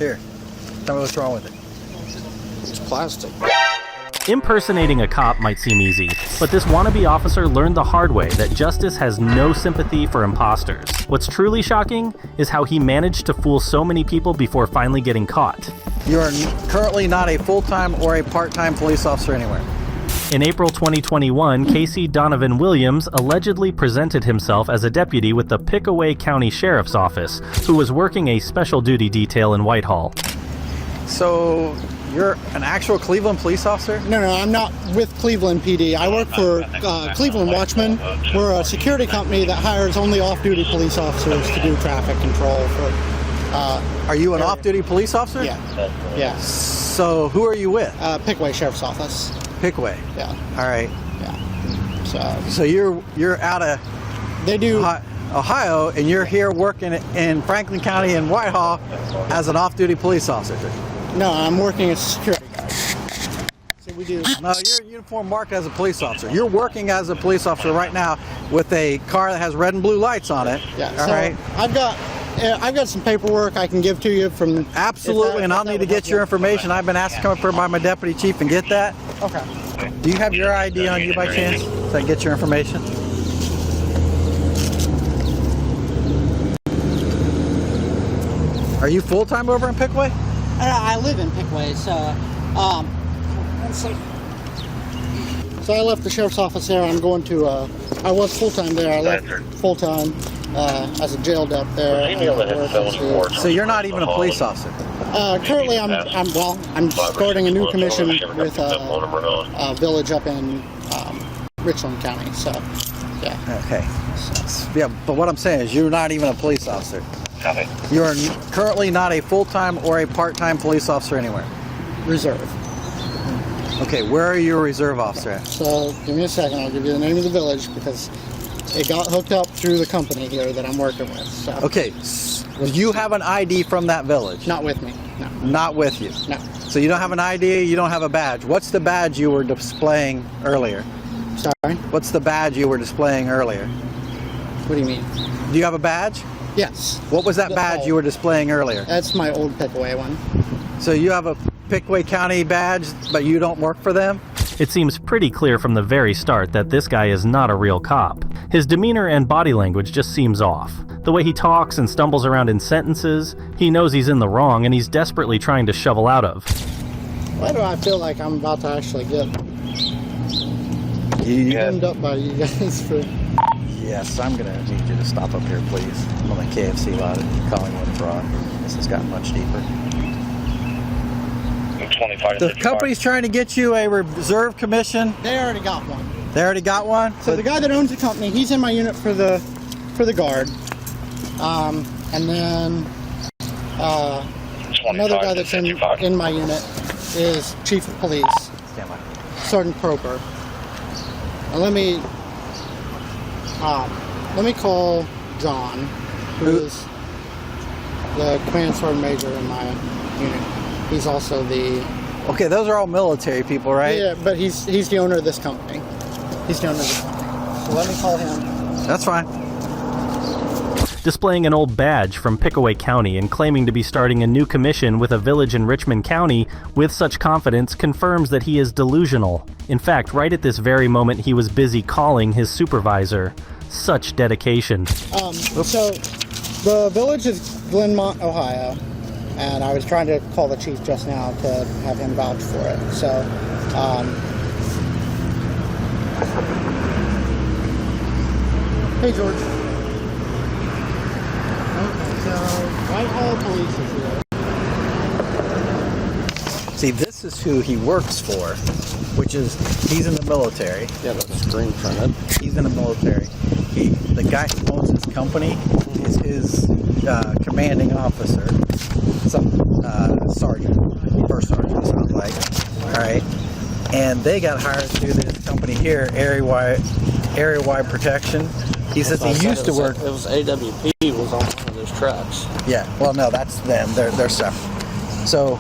Here, tell me what's wrong with it. It's plastic. Impersonating a cop might seem easy, but this wannabe officer learned the hard way that justice has no sympathy for imposters. What's truly shocking is how he managed to fool so many people before finally getting caught. You are currently not a full-time or a part-time police officer anywhere. In April 2021, Casey Donovan Williams allegedly presented himself as a deputy with the Pickaway County Sheriff's Office, who was working a special duty detail in Whitehall. So, you're an actual Cleveland police officer? No, I'm not with Cleveland PD. I work for Cleveland Watchmen. We're a security company that hires only off-duty police officers to do traffic control for... Are you an off-duty police officer? Yeah. So, who are you with? Pickaway Sheriff's Office. Pickaway? Yeah. All right. Yeah. So you're out of They do... Ohio, and you're here working in Franklin County in Whitehall as an off-duty police officer? No, I'm working as a security guard. So we do... No, you're uniform marked as a police officer. You're working as a police officer right now with a car that has red and blue lights on it. Yeah, all right. I've got some paperwork I can give to you from... Absolutely, and I'll need to get your information. I've been asked to come up here by my deputy chief and get that. Okay. Do you have your ID on you by chance so I can get your information? Are you full-time over in Pickaway? I live in Pickaway, so... So I left the sheriff's office there. I'm going to... I was full-time there. I left full-time as a jail dep there. So you're not even a police officer? Currently, I'm starting a new commission with a village up in Richland County. So, yeah. Okay. Yeah, but what I'm saying is you're not even a police officer. Okay. You are currently not a full-time or a part-time police officer anywhere. Reserve. Okay, where are you a reserve officer at? So, give me a second. I'll give you the name of the village because it got hooked up through the company here that I'm working with. So. Okay, do you have an ID from that village? Not with me, no. Not with you? No. So you don't have an ID, you don't have a badge. What's the badge you were displaying earlier? Sorry? What's the badge you were displaying earlier? What do you mean? Do you have a badge? Yes. What was that badge you were displaying earlier? That's my old Pickaway one. So you have a Pickaway County badge, but you don't work for them? It seems pretty clear from the very start that this guy is not a real cop. His demeanor and body language just seems off. The way he talks and stumbles around in sentences, he knows he's in the wrong and he's desperately trying to shovel out of. Why do I feel like I'm about to actually get pinned up by you guys for... Yes, I'm going to need you to stop up here, please. I'm on the KFC lot at Collingwood Broad. This has gotten much deeper. The company's trying to get you a reserve commission. They already got one. They already got one? So the guy that owns the company, he's in my unit for the guard. And then another guy that's in my unit is Chief of Police, Sergeant Proper. And let me call John, who is the command sergeant major in my unit. He's also the... Okay, those are all military people, right? Yeah, but he's the owner of this company. He's the owner of this company. So let me call him. That's fine. Displaying an old badge from Pickaway County and claiming to be starting a new commission with a village in Richmond County with such confidence confirms that he is delusional. In fact, right at this very moment he was busy calling his supervisor. Such dedication. So the village is Glenmont, Ohio. And I was trying to call the chief just now to have him vouch for it. So, hey George. Okay, so Whitehall Police is here. See, this is who he works for, which is, he's in the military. Yeah, but the screen printed. He's in the military. The guy who owns his company is his commanding officer. Some sergeant, first sergeant, sounds like. All right, and they got hired through this company here, area wide protection. He says he used to work. It was AWP was on one of those trucks. Yeah, well, no, that's them. They're separate. So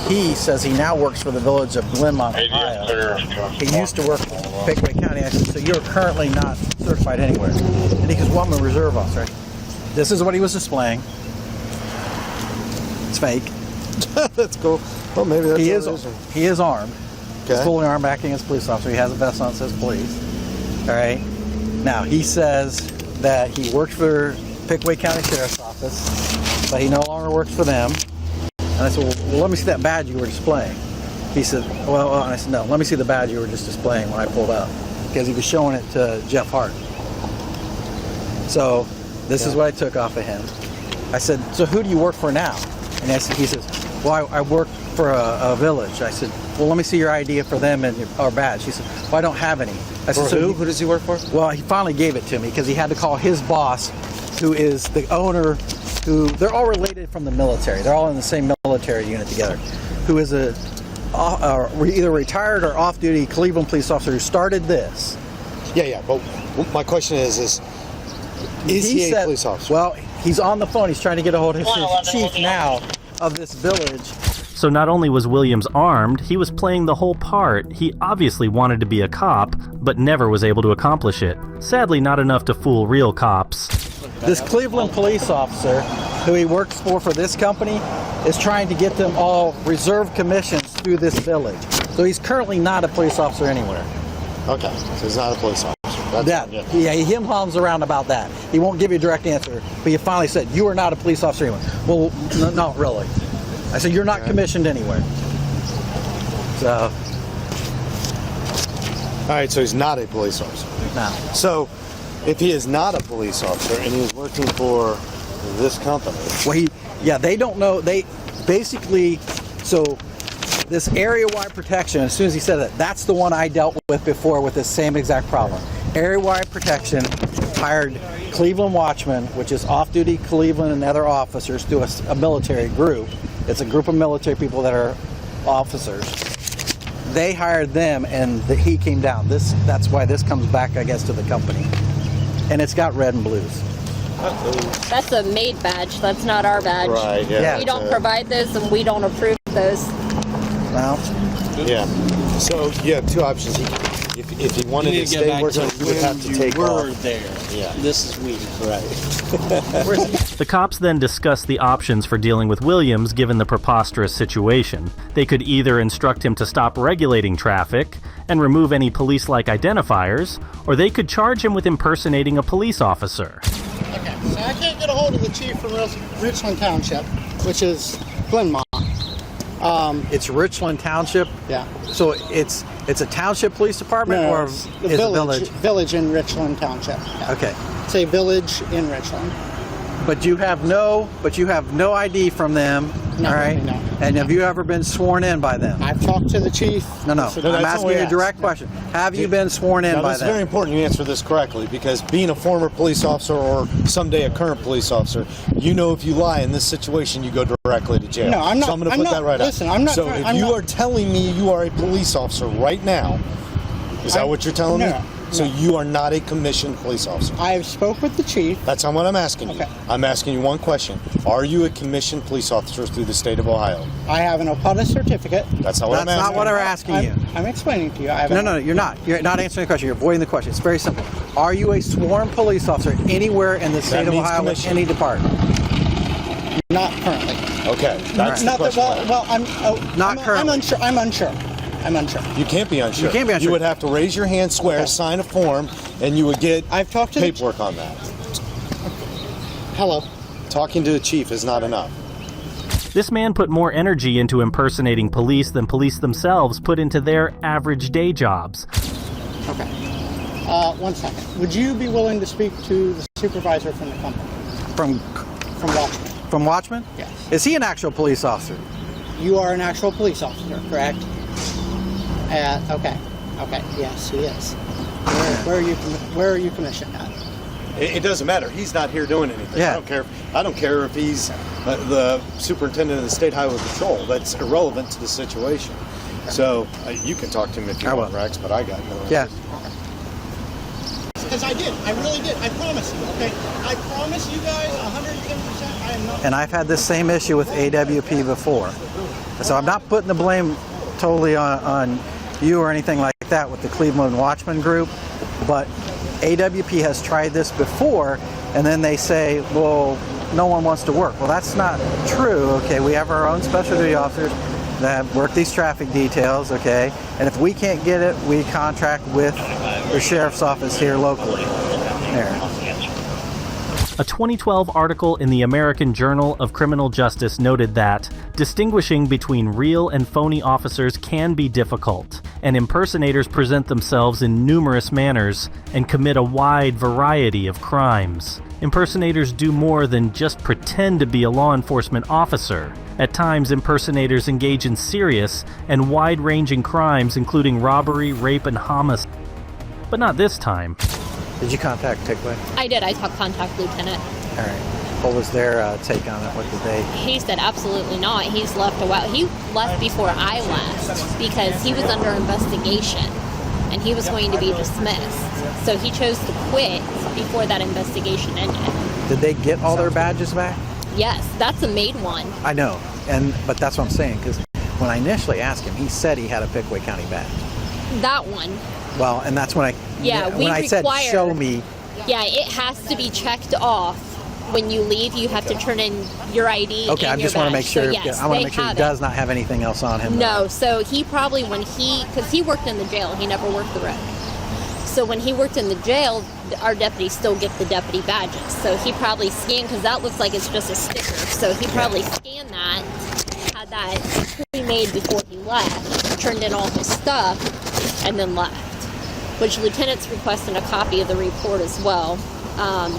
he says he now works for the village of Glenmont, Ohio. He used to work in Pickaway County. I said, so you're currently not certified anywhere? And he goes, well, I'm a reserve officer. This is what he was displaying. It's fake. That's cool. Well, maybe that's He what it is. He is armed. He's Okay. fully armed, acting as a police officer. He has a vest on that says police. All right. Now he says that he worked for Pickaway County Sheriff's Office, but he no longer works for them. And I said, well, let me see that badge you were displaying. He said, well, and I said, no, let me see the badge you were just displaying when I pulled up, because he was showing it to Jeff Hart. So this is what I took off of him. I said, so who do you work for now? And he says, well, I work for a village. I said, well, let me see your ID for them and our badge. He said, well, I don't have any. I said, For who? Who does he work for? Well, he finally gave it to me because he had to call his boss, who is the owner, who they're all related from the military. They're all in the same military unit together, who is either retired or off-duty Cleveland police officer who started this. Yeah. But my question is he a police officer? Well, he's on the phone. He's trying to get a hold of his chief now of this village. So not only was Williams armed, he was playing the whole part. He obviously wanted to be a cop, but never was able to accomplish it. Sadly, not enough to fool real cops. This Cleveland police officer, who he works for this company, is trying to get them all reserve commissions through this village. So he's currently not a police officer anywhere. Okay, so he's not a police officer. That's He him-hums around about that. He won't give you a direct answer, but he finally said, you are not a police officer anywhere. Well, not really. I said, you're not commissioned anywhere. So, All right, so he's not a police officer. no. So, if he is not a police officer and he's working for this company, Well, they don't know. They basically, so this area-wide protection, as soon as he said that, that's the one I dealt with before with this same exact problem. Area-wide protection hired Cleveland Watchmen, which is off-duty Cleveland and other officers through a military group. It's a group of military people that are officers. They hired them, and he came down. That's why this comes back, I guess, to the company. And it's got red and blues. That's a made badge. That's not our badge. right? Yeah. We don't provide those, and we don't approve those. Well, Yeah. So you have two options. If he wanted to stay working, he would have to take off. there. Yeah. This is we. Right. The cops then discussed the options for dealing with Williams given the preposterous situation. They could either instruct him to stop regulating traffic and remove any police-like identifiers, or they could charge him with impersonating a police officer. Okay, so I can't get a hold of the chief from Richland Township, which is Glenmont. it's Richland Township. Yeah. So it's a township police department, or it's is the it village, village? village in Richland Township. Yeah. Okay. It's a village in Richland. But you have no ID from them, No, all right? no. And have you ever been sworn in by them? I've talked to the chief. No. that's I'm asking only you a asked. direct question. Have you been sworn in Now, by that's very them? important you answer this correctly, because being a former police officer or someday a current police officer, you know if you lie in this situation, you go directly to jail. No, I'm not- So I'm going to I'm put not- that right listen, out. I'm not So trying- if I'm you not- are telling me you are a police officer right now, is that what you're telling me? No. So you are not a commissioned police officer. I spoke with the chief. That's not what I'm asking you. Okay. I'm asking you one question. Are you a commissioned police officer through the state of Ohio? I have an OPUDA certificate. That's not what I'm That's asking. not what we're asking you. I'm explaining to you. I have No, you're not. You're not answering the question. You're avoiding the question. It's very simple. Are you a sworn police officer anywhere in the state of means Ohio in commissioned. any department? Not currently. Okay, that's the Not that, question. Not currently. I'm unsure. You can't be unsure. You can't be unsure. You would have to raise your hand, swear, Okay. sign a form, and you would get I've talked to the paperwork on that. Hello. Talking to the chief is not enough. This man put more energy into impersonating police than police themselves put into their average day jobs. Okay. 1 second. Would you be willing to speak to the supervisor from the company? From From Watchmen? Watchman? Yes. Is he an actual police officer? You are an actual police officer, correct? Okay. Okay. Yes, he is. Where are you commissioned at? It doesn't matter. He's not here doing anything. Yeah. I don't care if he's the superintendent of the state highway patrol. That's irrelevant to the situation. So you can talk to him if you I want, will. Rex, but I got no. Yeah. Because I did. I really did. I promise you. Okay. I promise you guys 110%. I am not. And I've had this same issue with AWP before. So I'm not putting the blame totally on you or anything like that with the Cleveland Watchman group, but AWP has tried this before, and then they say, well, no one wants to work. Well, that's not true, okay? We have our own special duty officers that work these traffic details, okay? And if we can't get it, we contract with the sheriff's office here locally. There. A 2012 article in the American Journal of Criminal Justice noted that distinguishing between real and phony officers can be difficult, and impersonators present themselves in numerous manners and commit a wide variety of crimes. Impersonators do more than just pretend to be a law enforcement officer. At times, impersonators engage in serious and wide-ranging crimes, including robbery, rape, and homicide. But not this time. Did you contact Pickway? I did. I talked contact lieutenant. All right. What was their take on it? What did they? He said absolutely not. He's left a while. He left before I left because he was under investigation and he was going to be dismissed. So he chose to quit before that investigation ended. Did they get all their badges back? Yes, that's a made one. I know, but that's what I'm saying, because when I initially asked him, he said he had a Pickaway County badge. That one. Well, and that's when I said, show me. Yeah, it has to be checked off. When you leave, you have to turn in your ID. Okay, and I just want to make sure. So, yes, I want to make sure he does it. not have anything else on him. No, so he probably because he worked in the jail, he never worked the road. So when he worked in the jail, our deputies still get the deputy badges. So he probably scanned, because that looks like it's just a sticker. So he probably scanned that, had that pre-made before he left, turned in all his stuff, and then left. Which Lieutenant's requesting a copy of the report as well,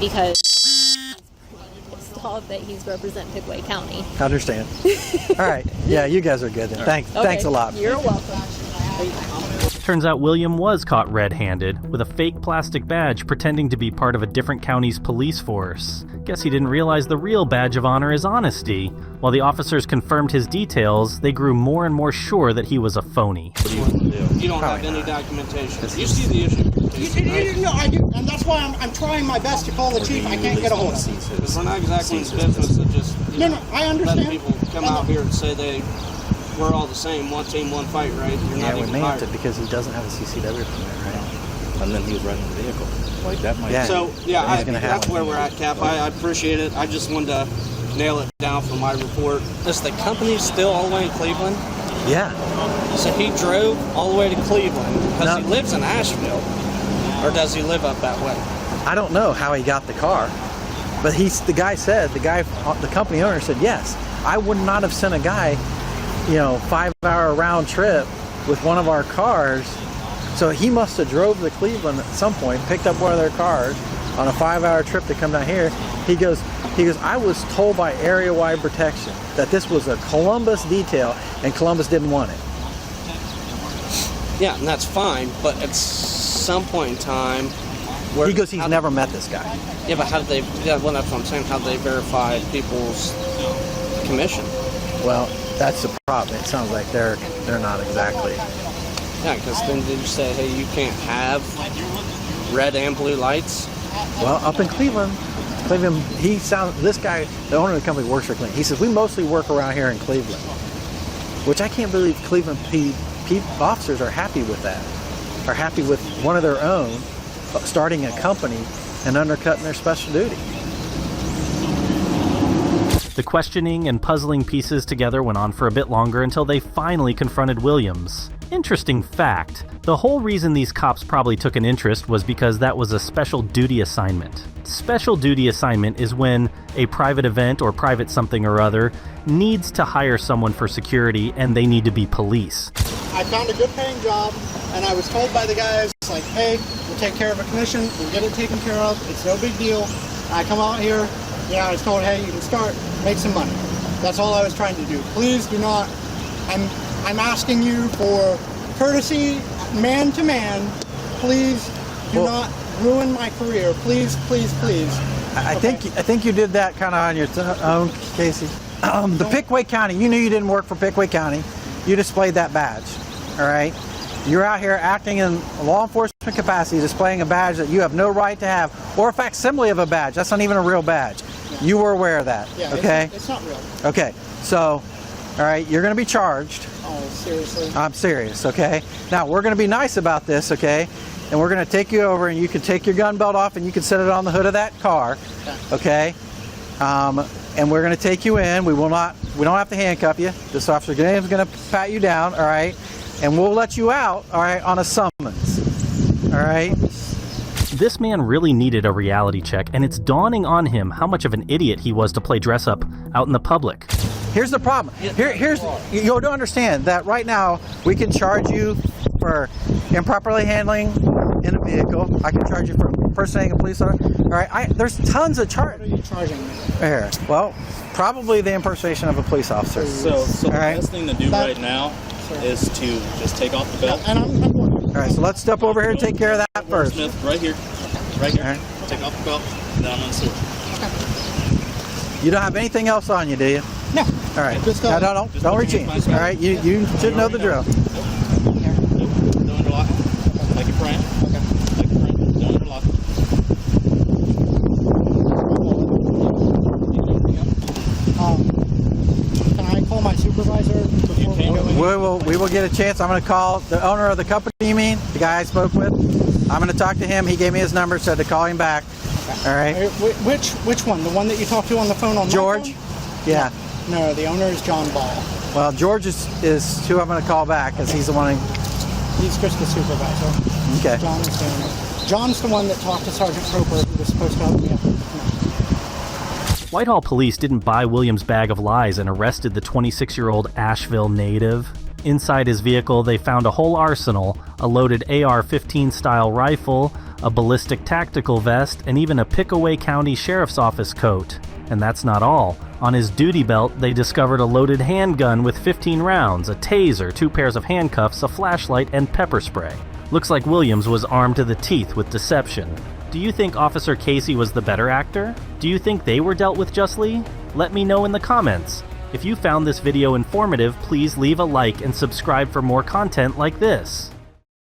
because he's pretty pissed off that he's representing Pickaway County. I understand. All right. Yeah, you guys are good then. Thanks a lot. You're welcome. Turns out William was caught red-handed with a fake plastic badge pretending to be part of a different county's police force. Guess he didn't realize the real badge of honor is honesty. While the officers confirmed his details, they grew more and more sure that he was a phony. You don't have any documentation. You see the issue. No, I do, and that's why I'm trying my best to call the chief. I can't get a hold of him. Because we're not exactly in business of just I understand. letting people come out here and say we're all the same, one team, one fight, right? You're Yeah, not we even may have hired. to, because he doesn't have a CCW permit, right? And then he was running the vehicle. Like that might. Yeah. So yeah, He's gonna have that's one. where we're at, Cap. I appreciate it. I just wanted to nail it down for my report. Is the company still all the way in Cleveland? Yeah. So he drove all the way to Cleveland because No. he lives in Asheville, or does he live up that way? I don't know how he got the car, but the company owner said, yes, I would not have sent a guy, 5-hour round trip with one of our cars. So he must have drove to Cleveland at some point, picked up one of their cars on a 5-hour trip to come down here. He goes, I was told by area-wide protection that this was a Columbus detail and Columbus didn't want it. Yeah, and that's fine, but at some point in time, He goes, he's never met this guy. Yeah, but how did they? Yeah, well, that's what I'm saying. How did they verify people's commission? Well, that's the problem. It sounds like they're not exactly. Yeah, because then did you say, hey, you can't have red and blue lights? Well, up in Cleveland, this guy, the owner of the company, works for Cleveland. He says, we mostly work around here in Cleveland, which I can't believe Cleveland officers are happy with that, are happy with one of their own starting a company and undercutting their special duty. The questioning and puzzling pieces together went on for a bit longer until they finally confronted Williams. Interesting fact, the whole reason these cops probably took an interest was because that was a special duty assignment. Special duty assignment is when a private event or private something or other needs to hire someone for security and they need to be police. I found a good paying job, and I was told by the guys, like, hey, we'll take care of a commission, we'll get it taken care of, it's no big deal. I come out here, I was told, hey, you can start, make some money. That's all I was trying to do. Please do not, I'm asking you for courtesy, man to man, please do not ruin my career. Please, please, please. I think you did that kind of on your own, Casey. The Pickaway County, you knew you didn't work for Pickaway County. You displayed that badge, all right? You're out here acting in law enforcement capacity, displaying a badge that you have no right to have, or a facsimile of a badge. That's not even a real badge. You were aware of that, okay? It's not real. Okay, so, all right, you're going to be charged. Oh, seriously? I'm serious, okay? Now, we're going to be nice about this, okay? and we're going to take you over, and you can take your gun belt off and you can set it on the hood of that car. Okay? And we're going to take you in. We don't have to handcuff you. This officer is going to pat you down, all right? And we'll let you out, all right, on a summons. All right? This man really needed a reality check, and it's dawning on him how much of an idiot he was to play dress up out in the public. Here's the problem. Here's you don't understand that right now we can charge you for improperly handling in a vehicle. I can charge you for impersonating a police officer. All right, there's tons of What are you charging me? Here, well, probably the impersonation of a police officer. So the right. best thing to do right now is to just take off the belt. And I'm All right, so let's step over here and take care of that first. Smith, right here. Right here. All right. Take off the belt. Down on the sword. You don't have anything else on you, do you? No. All right. Just, No, don't reach in. All right, you should know the drill. Don't interlock. Like you're praying. Okay. Like you're praying. Don't interlock. Can I call my supervisor before we go in? We will get a chance. I'm going to call the owner of the company, you mean? The guy I spoke with? I'm going to talk to him. He gave me his number, said to call him back. All right. Which one? The one that you talked to on the phone on George? my phone? Yeah. No, the owner is John Ball. Well, George is who I'm going to call back because he's the one. He's just the supervisor. Okay. John is the owner. John's the one that talked to Sergeant Roper, who was supposed to help me out. Whitehall police didn't buy Williams' bag of lies and arrested the 26-year-old Asheville native. Inside his vehicle, they found a whole arsenal, a loaded AR-15 style rifle, a ballistic tactical vest, and even a Pickaway County Sheriff's Office coat. And that's not all. On his duty belt, they discovered a loaded handgun with 15 rounds, a taser, 2 pairs of handcuffs, a flashlight, and pepper spray. Looks like Williams was armed to the teeth with deception. Do you think Officer Casey was the better actor? Do you think they were dealt with justly? Let me know in the comments. If you found this video informative, please leave a like and subscribe for more content like this.